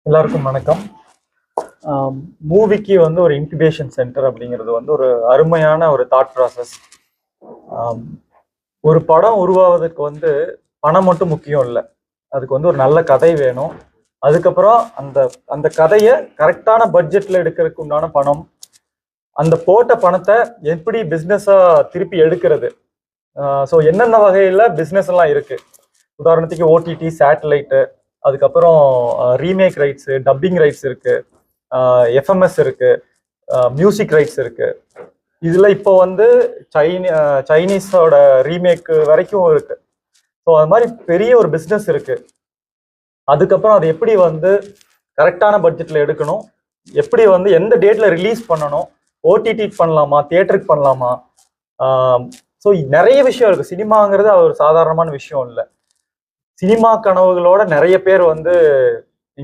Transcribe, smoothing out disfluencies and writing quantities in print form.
எல்லாருக்கும் வணக்கம். மூவிக்கு வந்து ஒரு இன்குபேஷன் சென்டர் அப்படிங்கிறது வந்து ஒரு அருமையான ஒரு தாட் ப்ராசஸ். ஒரு படம் உருவாவதற்கு வந்து பணம் மட்டும் முக்கியம் இல்லை, அதுக்கு வந்து ஒரு நல்ல கதை வேணும். அதுக்கப்புறம் அந்த அந்த கதையை கரெக்டான பட்ஜெட்ல எடுக்கிறதுக்கு உண்டான பணம், அந்த போட்ட பணத்தை எப்படி பிஸ்னஸா திருப்பி எடுக்கிறது. ஸோ என்னென்ன வகையில் பிஸ்னஸ் எல்லாம் இருக்கு, உதாரணத்துக்கு ஓடிடி, சேட்டலைட்டு, அதுக்கப்புறம் ரீமேக் ரைட்ஸு, டப்பிங் ரைட்ஸ் இருக்கு, எஃப்எம்எஸ் இருக்கு, மியூசிக் ரைட்ஸ் இருக்கு. இதுல இப்போ வந்து சைனீஸோட ரீமேக் வரைக்கும் இருக்கு. ஸோ அது மாதிரி பெரிய ஒரு பிஸ்னஸ் இருக்கு. அதுக்கப்புறம் அது எப்படி வந்து கரெக்டான பட்ஜெட்ல எடுக்கணும், எப்படி வந்து எந்த டேட்ல ரிலீஸ் பண்ணணும், ஓடிடி பண்ணலாமா, தியேட்டருக்கு பண்ணலாமா. ஸோ நிறைய விஷயம் இருக்கு. சினிமாங்கிறது அது ஒரு சாதாரணமான விஷயம் இல்லை. சினிமா கனவுகளோட நிறைய பேர் வந்து